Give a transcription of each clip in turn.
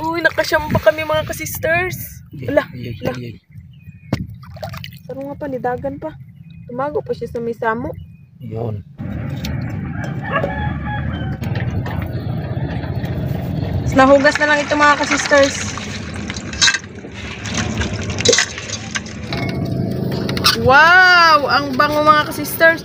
Uy, nakasyamba kami mga kasisters. Ala, ala. Sarong nga pa, nidagan pa. Tumago pa siya sa may samo. Yun. Nahugas na lang ito mga kasisters. Wow! Ang bango mga kasisters.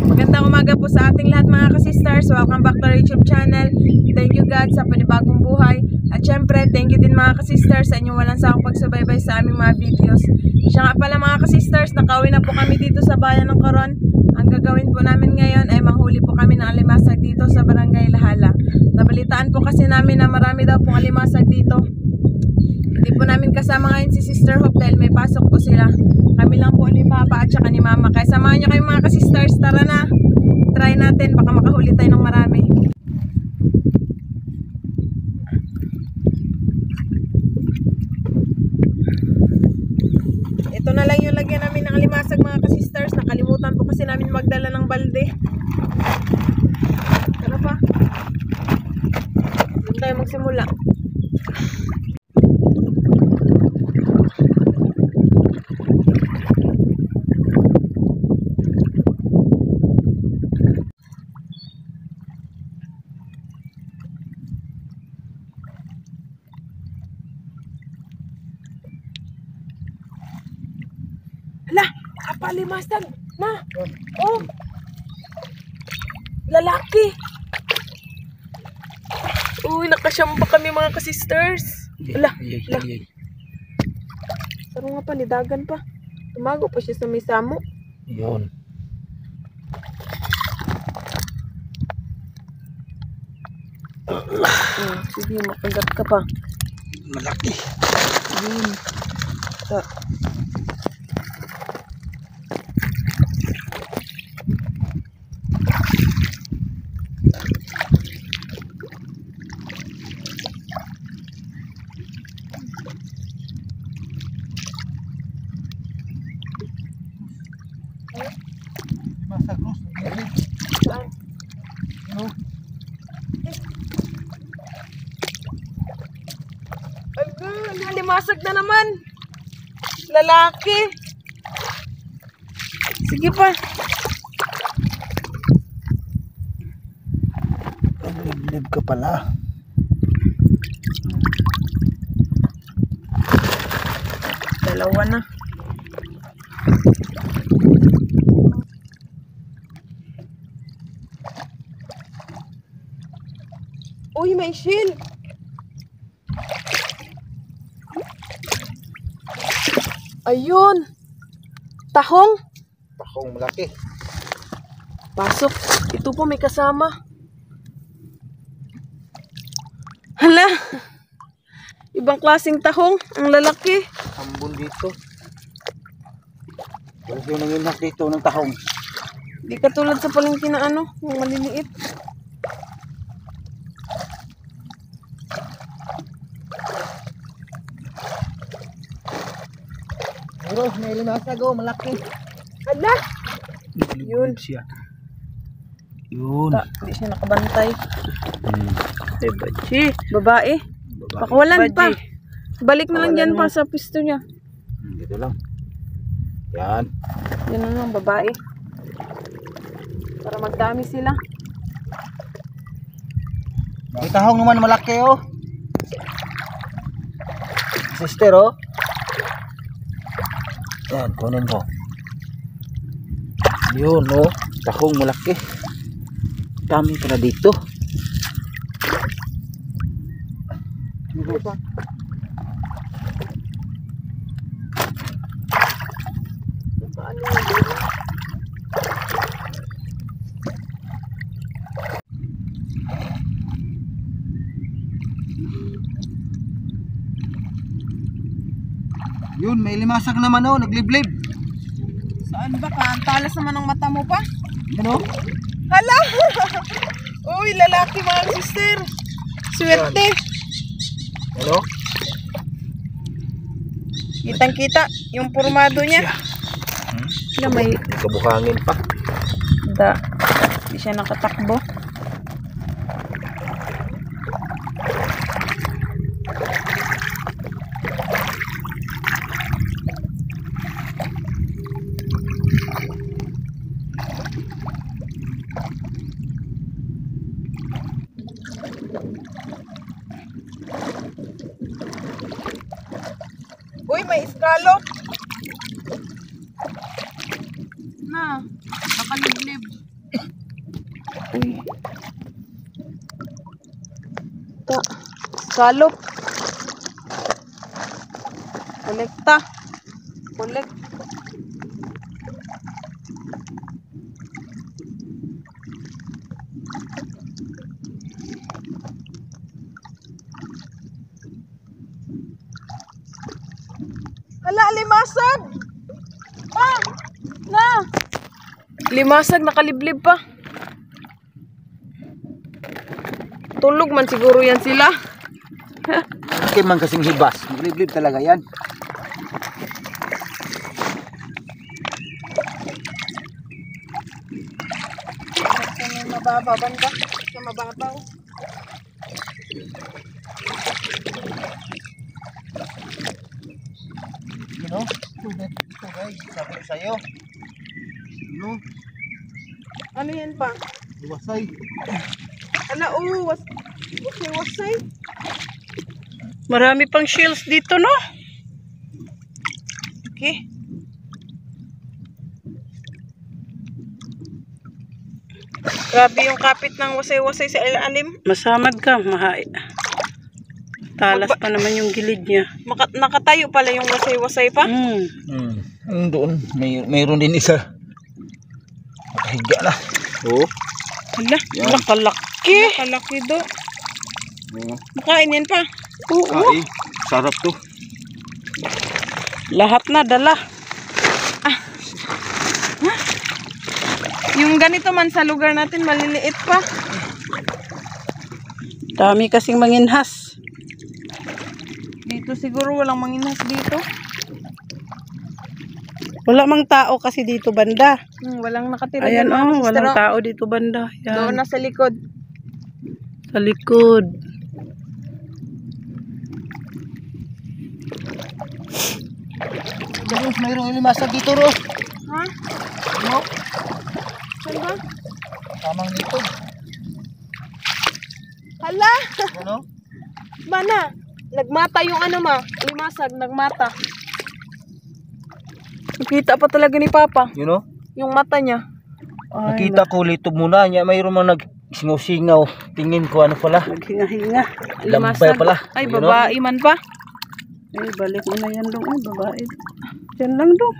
Magandang umaga po sa ating lahat mga kasisters. Welcome back to our YouTube channel. Thank you God sa panibagong buhay. At syempre, thank you din mga kasisters sa inyong walang sawang pagsubaybay sa aming mga videos. Siya nga pala mga kasisters, nakauwi na po kami dito sa bayan ng Coron. Ang gagawin po namin ngayon ay manghuli po kami ng alimasag dito sa Barangay Lahala. Nabalitaan po kasi namin na marami daw pong alimasag dito. Hindi po namin kasama ngayon si Sister Hope dahil may pasok po sila. Kami lang po ni Papa at saka ni Mama. Kaya samahan nyo kayo mga kasisters. Tara na, try natin. Baka makahuli tayo ng marami. Ito na lang yung lagyan namin ng alimasag mga kasisters. Nakalimutan po kasi namin magdala ng balde. Tara pa. Doon tayo magsimula. Hala, kapalimasag na. Oh. Lalaki. Uy, nakasyamba kami mga kasisters. Hala, hala. Sarong nga pa, nidagan pa. Tumago pa siya sa may samo. Yun. Sige, makagat ka pa. Malaki. Sige. Ito. Masagos. Saan? No. Agad, limasag na naman. Lalaki. Sige pa. Liblib ka pala. Dalawa na. Uy, may shield. Ayun. Tahong. Tahong malaki. Pasok. Ito po may kasama. Hala. Ibang klaseng tahong. Ang lalaki. Ambon dito. Wala yung nanginak dito ng tahong. Di katulad sa palengke na ano, yung maliliit. Pero may limasag oh, malaki. Hala. Yun siya. Yun. Hindi siya nakabantay. Babae. Babae. Pakawalan pa. Balik na lang dyan pa sa pisto niya. Dito lang. Yan. Yan na lang, babae. Para magdami sila. May tahong naman malaki oh. Sister oh. Yan, kunin mo. Yun oh. Tahong malaki. Dami pala dito. Ano ba? Paano yun? Yun, may limasag naman oh, nagliblib. Saan ba ka? Ang talas naman ng mata mo pa. Yan oh. Hala! Uy, lalaki mga sister. Swerte. Ano? Kitang-kita yung formado niya. Na may Kabuhangin pa. Hindi siya nakatakbo. Uy, may scallop. Na, nakaliblib. Uy. Scallop. Kolekta. Kolek. Hala, limasag! Ah! Na! Limasag, nakaliblib pa. Tulog man siguro yan sila. Okay man kasing hibas. Liblib talaga yan. Sa mababa, banda. Sa mababaw. You know? Ito guys. Sabi ko sa'yo. Ano? Ano yan pa? Luwasay. Ala, wasay. Marami pang shells dito, no? Okay. Grabe yung kapit ng wasay-wasay sa ilalim. Masamad ka, talas pa naman yung gilid niya. Nakatayo pala yung wasay-wasay pa. Doon. Mayroon din isa. Nakahiga na. Oo. Hala, Yan. nakalaki. Nakalaki do. Makain yan pa. Oo. Ay, sarap to. Lahat na dala. Yung ganito man sa lugar natin, maliliit pa. Dami kasing manginhas. Dito siguro walang manginas dito. Wala mang tao kasi dito banda. Walang nakatira. Ayan, dyan, mga oh, walang sister, tao dito banda. Doon Yan. na sa likod. Sa likod. Mayroong limasag dito, Ro. Ha? Ano? Saan ba? Tamang dito. Hala! Ano? Bana, nagmata yung ano ma. Limasag, nagmata. Nakita pa talaga ni Papa. You know? Yung mata niya. Nakita ko lito muna niya. Mayroon mang nagsingaw-singaw. Tingin ko ano pala. Naghinga-hinga. Lambay pala. Ay, You know? babae man pa. Eh, balik mo na yan doon. Babae. Yan lang doon.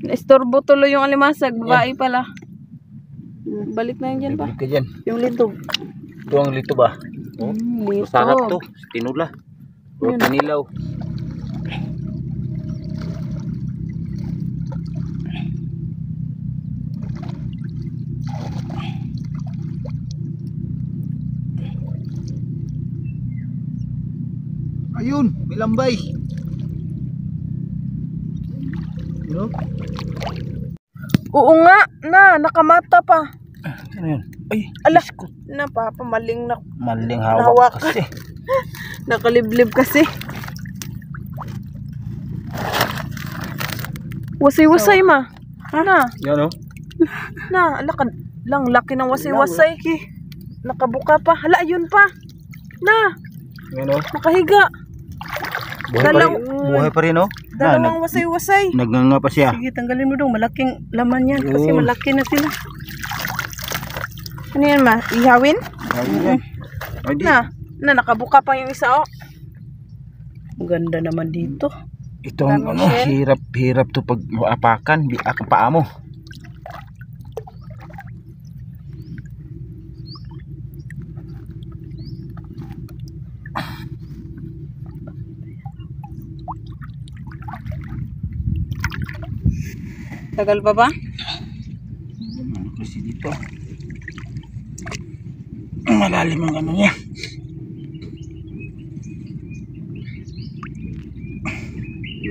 Istorbo tuloy yung alimasag. Babae pala. Balik na yan dyan pa. Balik ka dyan. Yung litog. Ito ang lito ba? Oh, Lito. masarap to. Tinula. O Yun. pinilaw. Ayun, may lambay. You know? Oo nga, nakamata pa. Ano yun? Ay, Ala, Papa, maling maling Hawak. hawak kasi. nakaliblib kasi. Wasay-wasay ma. Yan o. Lang laki ng wasay-wasay. Nakabuka pa. Hala, ayun pa. Yan o. Nakahiga. Buhay pa rin o. Dalawang wasay-wasay. Nagnganga pa siya. Sige, tanggalin mo doon. Malaking laman yan. Kasi Oo. malaki na sila. Ano yan ma? Ihawin? Ay, di. Nakabuka pa yung isa o. Maganda naman dito. Itong Daming ano, shell. hirap to pag apakan, ang paa mo. Tagal pa ba? Ano kasi dito? Malalim ang ano niya.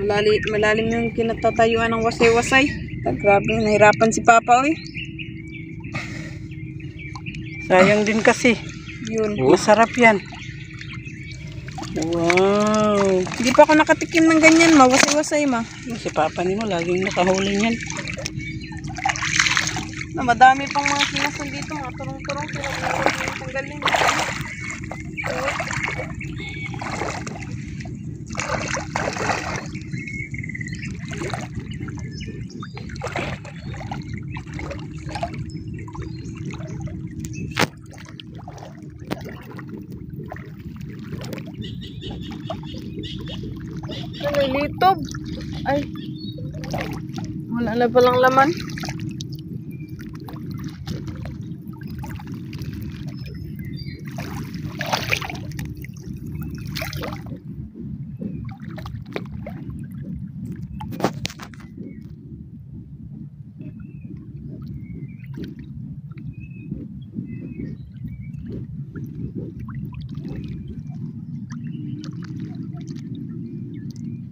malalim yung kinatatayuan ng wasay-wasay. Grabe, nahirapan si Papa, oy. Sayang din kasi. Yun. Masarap yan. Wow. Hindi pa ako nakatikim ng ganyan, ma. Wasay-wasay, ma. Si Papa ni mo, laging nakahuli niyan. Na madami pang mga sinasan dito, mga turong-turong. Pero tanggalin. Nalilitob. Ay. Wala na palang laman.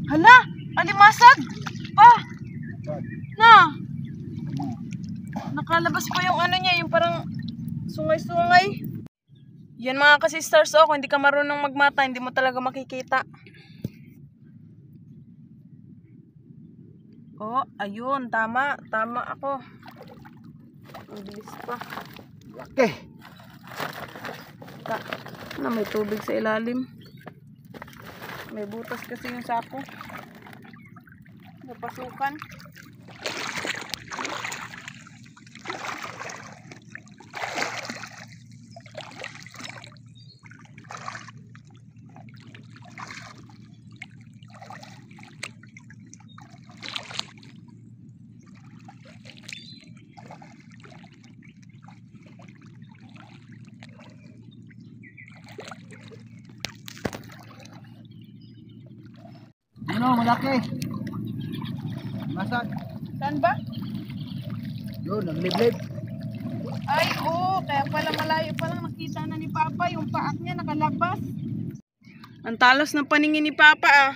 Hala! Alimasag! Pa! Na! Nakalabas pa yung ano niya, yung parang sungay-sungay. Yan mga ka-sisters, oh, kung hindi ka marunong magmata, hindi mo talaga makikita. Oh, ayun, tama. Tama ako. Ang bilis pa. Okay. Na may tubig sa ilalim. May butas kasi yung sako. Napasukan. Ano, malaki. Masag. Saan ba? Yun, ang liblib. Ay, oo. Kaya pala malayo pa lang nakita na ni Papa. Yung paak niya nakalabas. Ang talas ng paningin ni Papa, ah.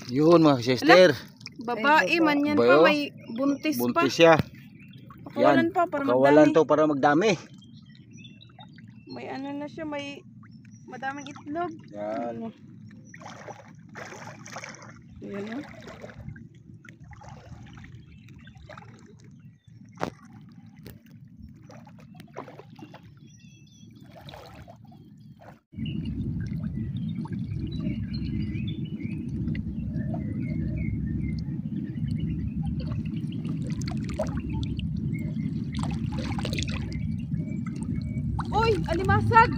Yun, mga sister. Babae man yan pa. Bayo. May buntis pa. Buntis siya. Pakawalan pa para Kawalan magdami. to para magdami. May ano na siya. May madaming itlog. Yan. Ayan, oh. Uy, alimasag!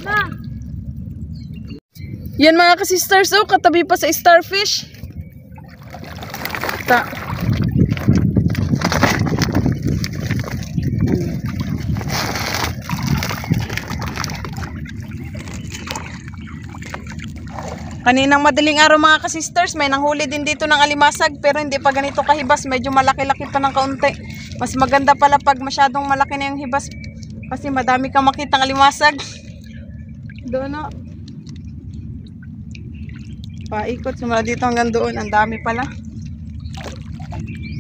Na! Yan mga ka-sisters, oh, katabi pa sa starfish. Kaninang madaling araw mga ka-sisters, may nanghuli din dito ng alimasag pero hindi pa ganito kahibas, medyo malaki-laki pa ng kaunti. Mas maganda pala pag masyadong malaki na yung hibas kasi madami kang makitang alimasag. Doon, oh. Paikot simula dito hanggang doon, ang dami pala.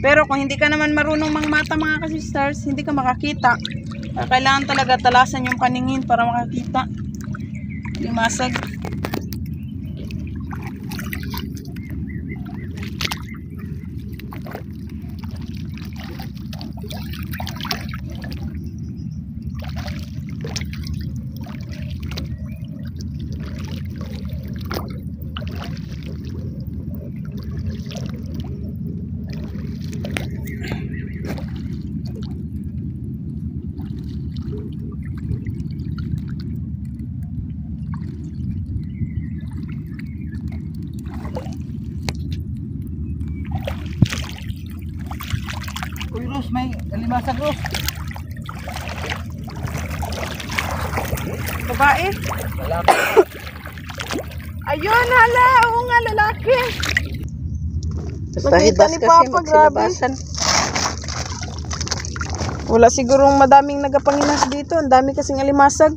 Pero kung hindi ka naman marunong mangmata mga ka-sisters, hindi ka makakita. Kailangan talaga talasan yung paningin para makakita. Alimasag. Uy, Ros, may alimasag, Ros. Babae? Lalaki. Ayun, hala! Oo nga, lalaki. Basta Nakita hibas ni kasi Papa, magsilabasan. Wala sigurong madaming nagapanginas dito. Ang dami kasing alimasag.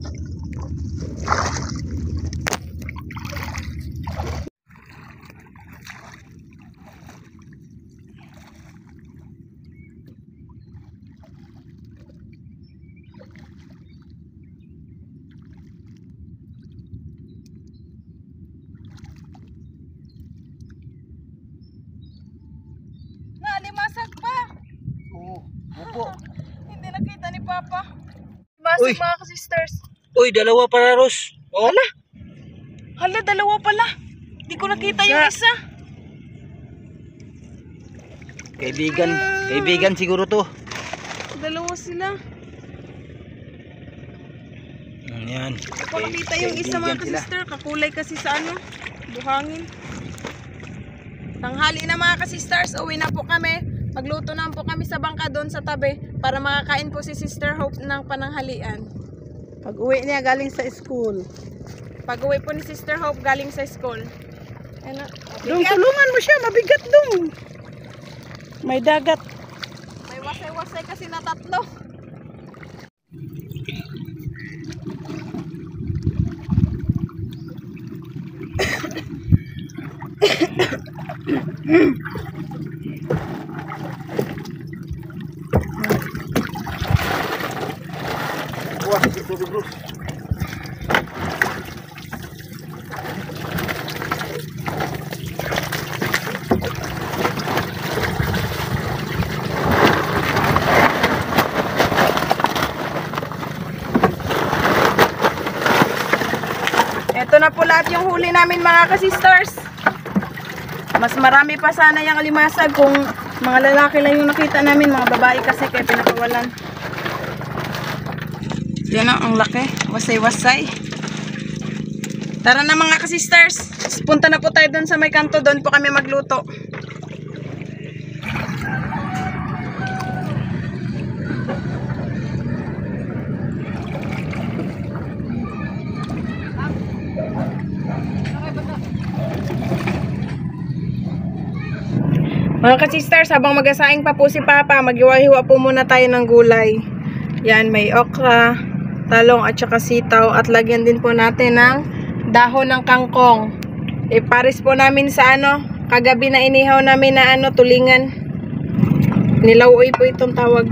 Papa. Masag Uy. mga ka-sisters. Uy, dalawa para Ros. Oh. Hala, dalawa pala. Di ko nakita yung isa. Kaibigan siguro to. Dalawa sila. Yan. Pakita yung isa mga ka-sister. Kakulay kasi sa ano, buhangin. Tanghali na mga ka-sisters. Uwi na po kami. Magluto na po kami sa bangka doon sa tabi para makakain po si Sister Hope ng pananghalian. Pag uwi niya galing sa school. Pag uwi po ni Sister Hope galing sa school. Ano? Dong, tulungan mo siya. Mabigat dong. May dagat. May wasay-wasay kasi na tatlo. Wah, ito bro. Ito na po lahat yung huli namin mga ka-sisters. Mas marami pa sana yung alimasag kung mga lalaki lang yung nakita namin. Mga babae kasi kaya pinakawalan. Yan ang laki. Wasay-wasay. Tara na mga ka-sisters. Punta na po tayo doon sa may kanto. Doon po kami magluto. Mga ka-sisters, habang mag-asaing pa po si Papa, maghiwa-hiwa po muna tayo ng gulay. Yan, may okra, talong at saka sitaw. At lagyan din po natin ng dahon ng kangkong. Ipares po namin sa ano, kagabi na inihaw namin na ano, tulingan. Nilawoy po itong tawag.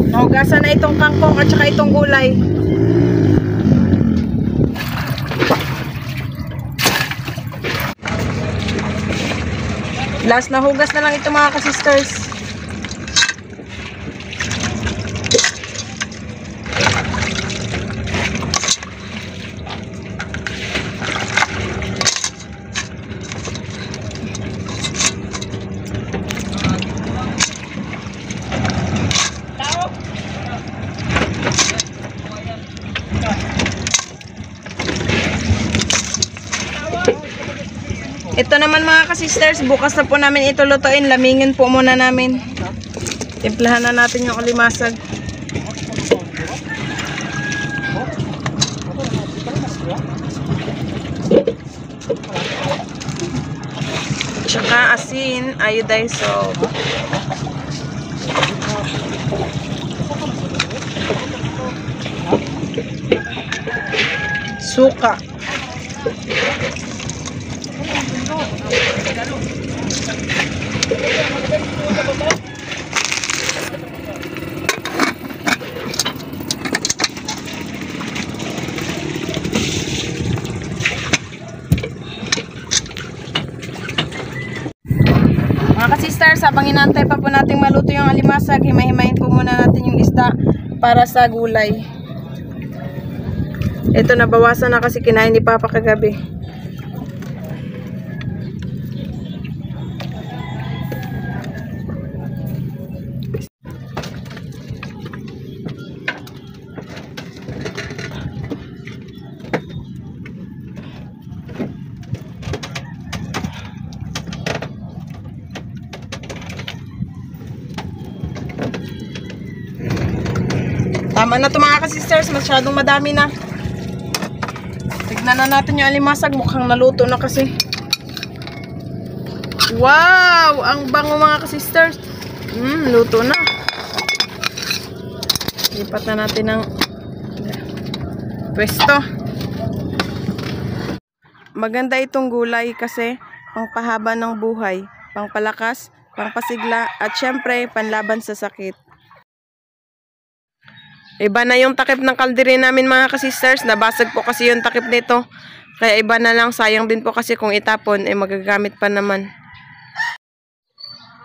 Nahugasan na itong kangkong at saka itong gulay. Last na hugas na lang ito mga ka-sisters. Ito naman mga ka-sisters, bukas na po namin ito lutuin. Lamingin po muna namin. Timplahan na natin yung alimasag. Tsaka asin, iodized salt. Suka. Mga ka-sisters, habang inantay pa po natin maluto yung alimasag, himay-himayin po muna natin yung isda para sa gulay. Ito, nabawasan na kasi kinain ni Papa kagabi. Tama na ito mga ka-sisters, masyadong madami na. Tignan na natin yung alimasag, mukhang naluto na kasi. Wow! Ang bango mga ka-sisters. Luto na. Lipat na natin ng pwesto. Maganda itong gulay kasi pangpahaba ng buhay, pangpalakas, pangpasigla, at syempre panlaban sa sakit. Iba na yung takip ng kaldero namin mga kasisters. Nabasag po kasi yung takip nito. Kaya iba na lang. Sayang din po kasi kung itapon, magagamit pa naman.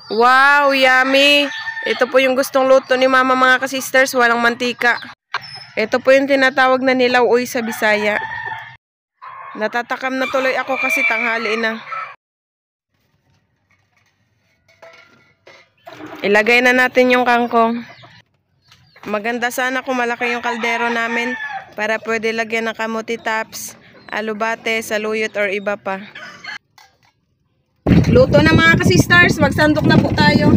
Wow, yummy! Ito po yung gustong luto ni mama mga kasisters. Walang mantika. Ito po yung tinatawag na nilaw uy sa Bisaya. Natatakam na tuloy ako kasi tanghali na. Ilagay na natin yung kangkong. Maganda sana kung malaki yung kaldero namin para pwede lagyan ng kamuti tops, alubate, saluyot or iba pa. Luto na mga kasisters, magsandok na po tayo.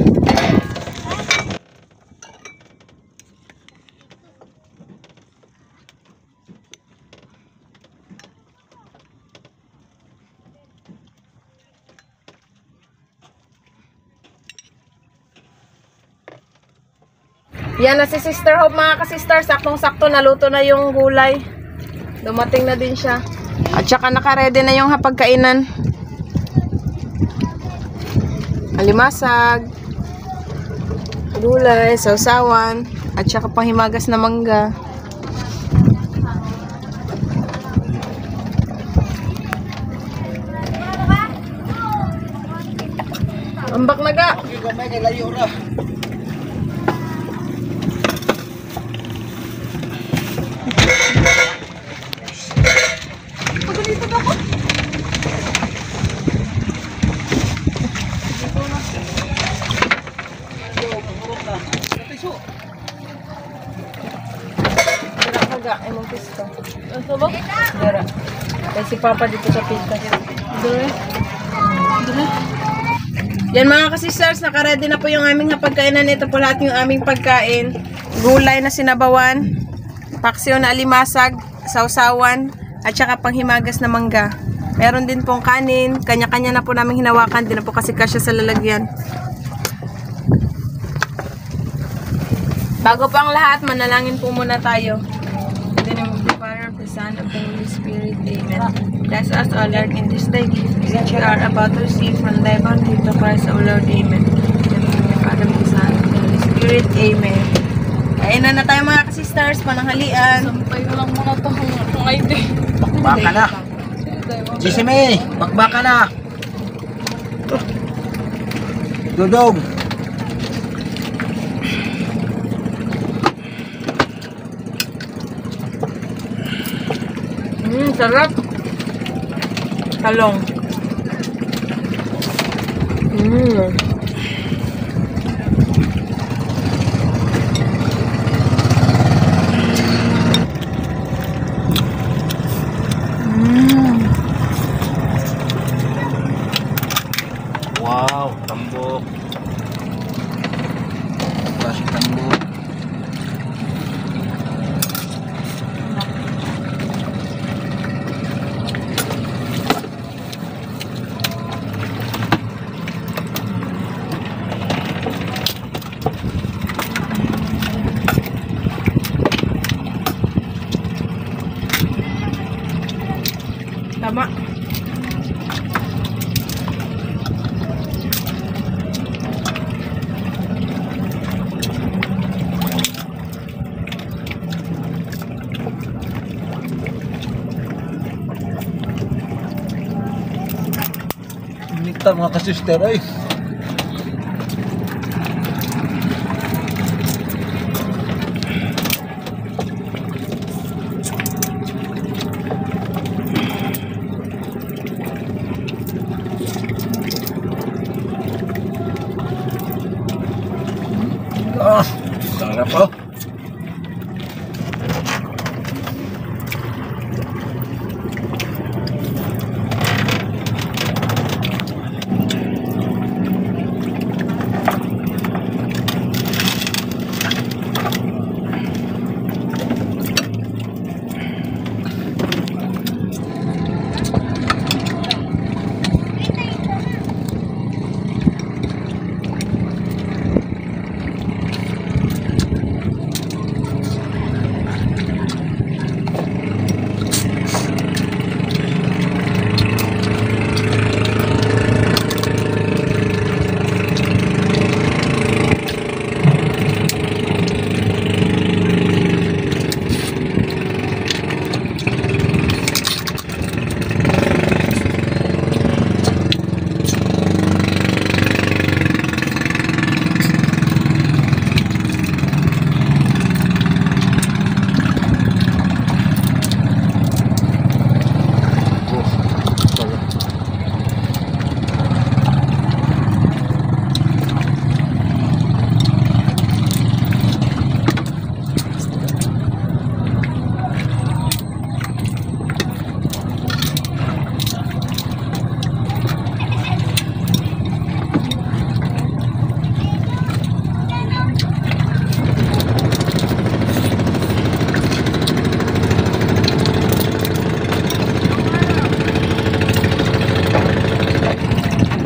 Yan na si Sister Hope mga kasister. Saktong-sakto naluto na yung gulay. Dumating na din siya. At saka nakaredy na yung hapagkainan. Alimasag, gulay, sausawan, at saka panghimagas na mangga. Ambak na ga. Emang pisto. Ano ba? Dara. Kaya si Papa dito sa pista. Dara. Yan mga kasisters, nakaredy na po yung aming hapagkainan. Ito po lahat yung aming pagkain. Gulay na sinabawan, paksiw na alimasag, sausawan, at saka panghimagas na mangga. Meron din pong kanin. Kanya-kanya na po namin hinawakan. Di na po kasi kasya sa lalagyan. Bago pa ang lahat, manalangin po muna tayo. In the name of the Father, of the Son, of the Holy Spirit. Amen. Bless us, O Lord, in this day, which we are about to receive from thy bounty to Christ, O Lord. Amen. In the name of the Father, of the Son, of the Holy Spirit. Amen. Kain na tayo mga kasisters, pananghalian. Sampay ko lang muna ito kung ID. Bakbaka na. Jisime, bakbaka na. Dudog. Sarap. Talong. Wow, tambok. Klaseng tambok. Tama. Minta mga kasister ay. Sarap oh.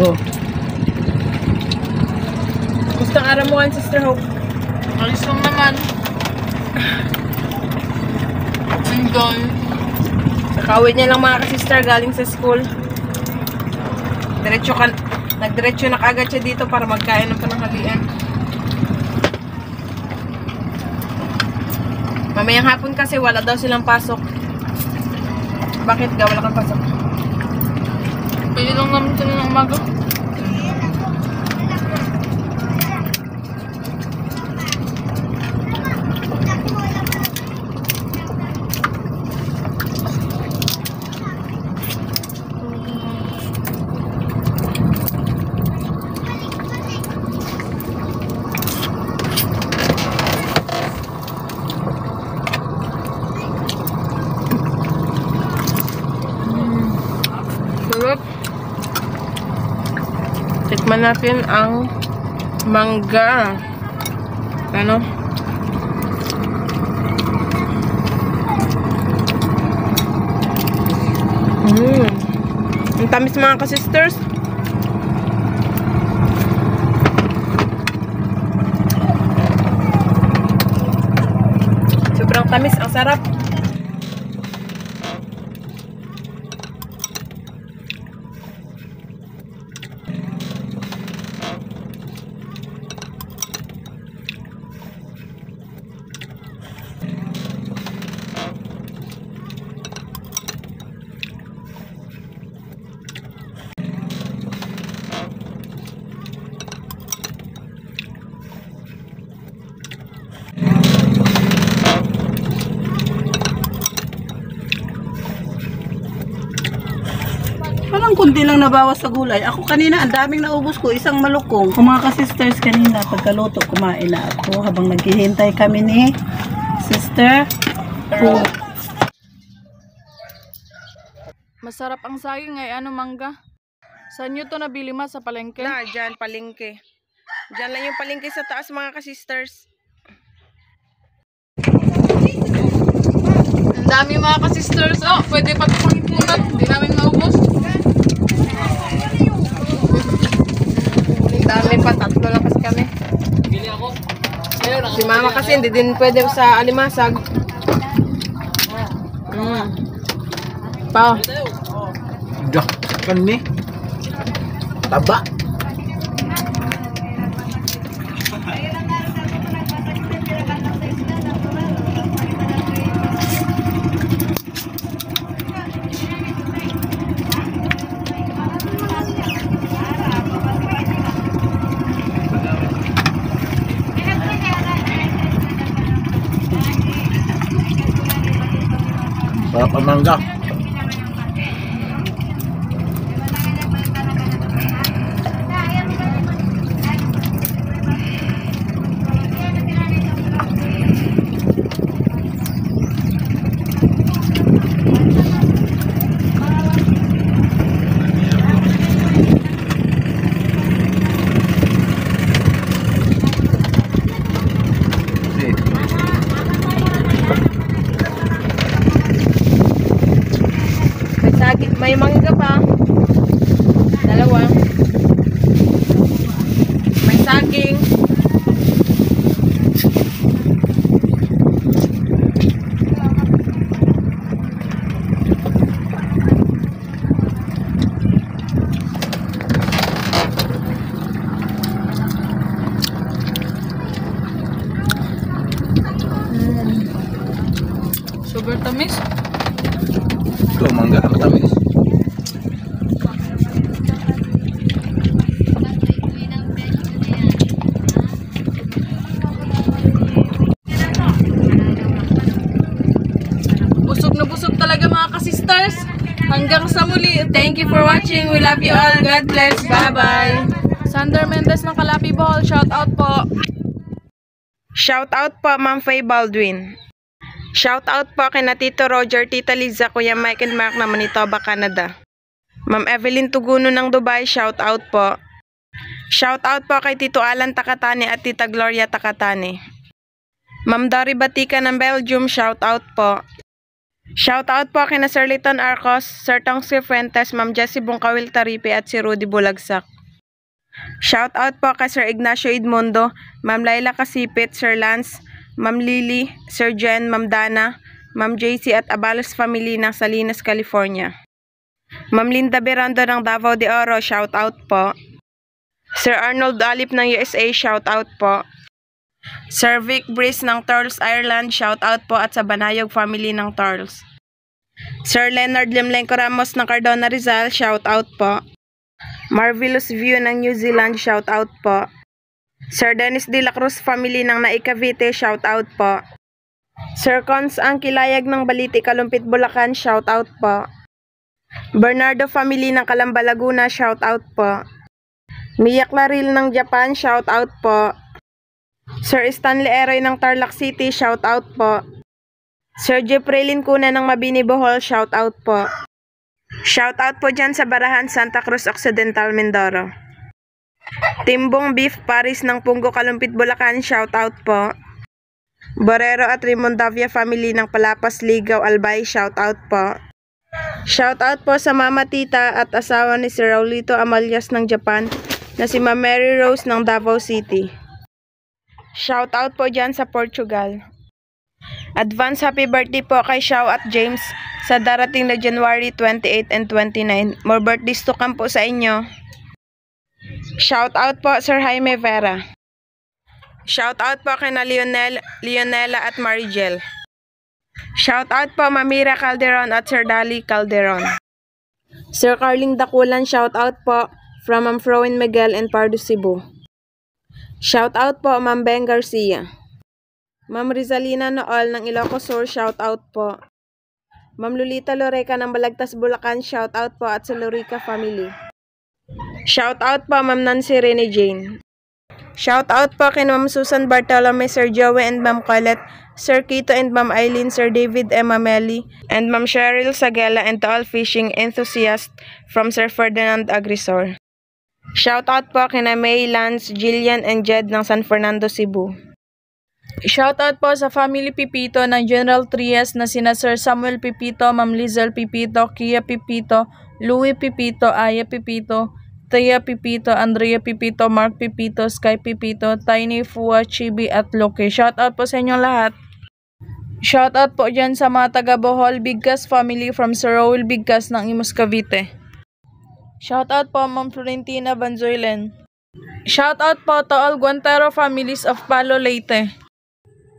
Go. Gusto ang aramuhan, Sister Hope? Alis lang naman. Enjoy. Kakawin niya lang mga ka-sister galing sa school. Nagdiretso na kagad siya dito para magkain ng pananghalian. Mamayang hapon kasi wala daw silang pasok. Bakit ga wala kang pasok? Pwede lang naman sila ng umaga. Sarap. Tikman natin ang mangga. Ano? Ang tamis mga ka-sisters. Sobrang tamis, ang sarap. Parang kunti lang nabawas sa gulay. Ako kanina, ang daming naubos ko. Isang malukong. Kung mga ka-sisters kanina, pagkaluto, kumain na ako habang naghihintay kami ni Sister Hope. Masarap ang saging ay ano mangga. Saan nyo to nabili ma sa palengke? Na, dyan, palengke. Dyan lang yung palengke sa taas mga ka-sisters. Ang dami mga ka-sisters. Oh, pwede pa ito pangitmunan. Hindi namin naubos. Ang dami pa, tatlo lang kasi kami. Si mama kasi hindi din pwede sa alimasag. Pa. Dah, kan ni. Taba. Sarap ang mangga. May mangga pa. Dalawa. May saging. Super tamis. Ito mangga ang tamis. Busog na busog talaga mga ka-sisters. Hanggang sa muli. Thank you for watching. We love you all. God bless. Bye-bye. Sander Mendez ng Kalapi Bohol. Shout out po. Shout out po, Ma'am Faye Baldwin. Shout out po kay na Tito Roger, Tita Liza, Kuya Mike and Mark na Manitoba, Canada. Ma'am Evelyn Tuguno ng Dubai, shout out po. Shout out po kay Tito Alan Takatani at Tita Gloria Takatani. Ma'am Dory Batika ng Belgium, shout out po. Shoutout po kina Sir Liton Arcos, Sir Tongsi Fuentes, Ma'am Jessie Bungkawil Taripe at si Rudy Bulagsak. Shoutout po kay Sir Ignacio Edmundo, Ma'am Laila Kasipit, Sir Lance, Ma'am Lily, Sir Jen, Ma'am Dana, Ma'am JC at Abalos Family ng Salinas, California. Ma'am Linda Berando ng Davao de Oro, shoutout po. Sir Arnold Alip ng USA, shoutout po. Sir Vic Breeze ng Thurles, Ireland, shoutout po at sa Banayog family ng Thurles. Sir Leonard Limlenco Ramos ng Cardona Rizal, shoutout po. Marvelous View ng New Zealand, shoutout po. Sir Dennis De La Cruz family ng Naik Cavite, shoutout po. Sir Cons ang Kilayag ng Baliti, Kalumpit, Bulacan, shoutout po. Bernardo family ng Calamba, Laguna, shoutout po. Mia Claril ng Japan, shoutout po. Sir Stanley Eroy ng Tarlac City, shoutout po. Sir Jeffrey Lincuna ng Mabini, Bohol, shoutout po. Shoutout po dyan sa Barahan, Santa Cruz Occidental, Mindoro. Timbong Beef Paris ng Punggo, Kalumpit, Bulacan, shoutout po. Borero at Rimondavia family ng Palapas, Ligaw, Albay, shoutout po. Shoutout po sa Mama Tita at asawa ni Sir Raulito Amalias ng Japan na si Ma'am Mary Rose ng Davao City. Shoutout po dyan sa Portugal. Advance happy birthday po kay Xiao at James sa darating na January 28 and 29. More birthdays to come po sa inyo. Shoutout po Sir Jaime Vera. Shoutout po kay na Leonela at Marigel. Shoutout po Mamira Calderon at Sir Dali Calderon. Sir Carling Dakulan, shoutout po from Ma'am Frowen Miguel and Pardo, Cebu. Shoutout po Ma'am Beng Garcia. Ma'am Rizalina Nool ng Ilocos Sur, shoutout po. Ma'am Lolita Loreca ng Balagtas, Bulacan, shoutout po at sa Lorica family. Shoutout po Ma'am Nancy Rene Jane. Shoutout po kay Ma'am Susan Bartolome, Sir Joey and Ma'am Colette, Sir Kito and Ma'am Eileen, Sir David Emma Meli, and Ma'am Cheryl Sagela, and to all fishing enthusiasts from Sir Ferdinand Agrisor. Shoutout po kina May, Lance, Jillian, and Jed ng San Fernando, Cebu. Shoutout po sa family Pipito ng General Trias na sina Sir Samuel Pipito, Ma'am Lizel Pipito, Kia Pipito, Louie Pipito, Aya Pipito, Tia Pipito, Andrea Pipito, Mark Pipito, Sky Pipito, Tiny Fua, Chibi at Loki. Shoutout po sa inyong lahat. Shoutout po dyan sa mga taga Bohol Bigkas family from Sir Raul Bigkas ng Imus Cavite. Shoutout po Ma'am Florentina Banzoylen. Shoutout po to all Guantero families of Palo, Leyte.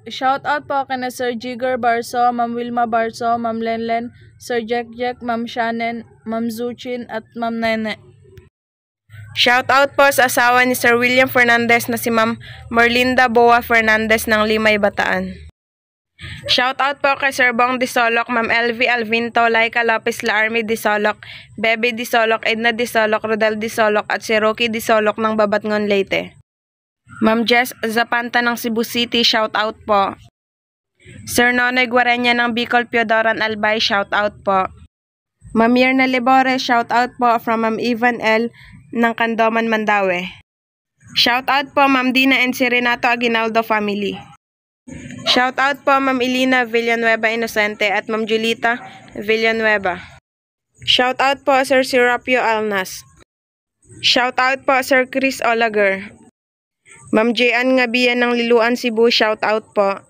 Shoutout po kina Sir Jigger Barso, Ma'am Wilma Barso, Ma'am Lenlen, Sir Jack, Ma'am Shannon, Ma'am Zuchin at Ma'am Nene. Shoutout po sa asawa ni Sir William Fernandez na si Ma'am Merlinda Boa Fernandez ng Limay, Bataan. Shoutout po kay Sir Bong Disolok, Ma'am LV Alvinto, Laika Lopez Laarmi Disolok, Bebe Disolok, Edna Disolok, Rodel Disolok at si Rocky Disolok ng Babatngon, Leyte. Ma'am Jess Zapanta ng Cebu City, shoutout po. Sir Nonoy Guarenya ng Bicol Piodoran Albay, shoutout po. Ma'am Yerna Libore, shoutout po from Ma'am Ivan L ng Candoman, Mandaue. Shoutout po Ma'am Dina and si Renato Aguinaldo family. Shoutout po Ma'am Elina Villanueva Inocente at Ma'am Julita Villanueva. Shoutout po Sir Serapio Alnas. Shoutout po Sir Chris Olager. Ma'am Jean Ngabian ng Liluan, Cebu, shoutout po.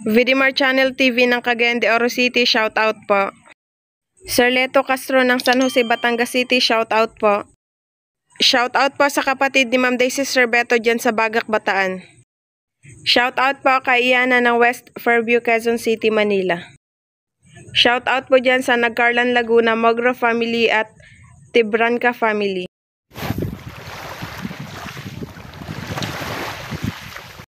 Vidimar Channel TV ng Cagayan de Oro City, shoutout po. Sir Leto Castro ng San Jose, Batangas City, shoutout po. Shoutout po sa kapatid ni Ma'am Daisy Serbeto dyan sa Bagak, Bataan. Shoutout po kay Iana ng West Fairview, Quezon City, Manila. Shoutout po dyan sa Nagcarlan, Laguna, Mogro family at Tibranca family.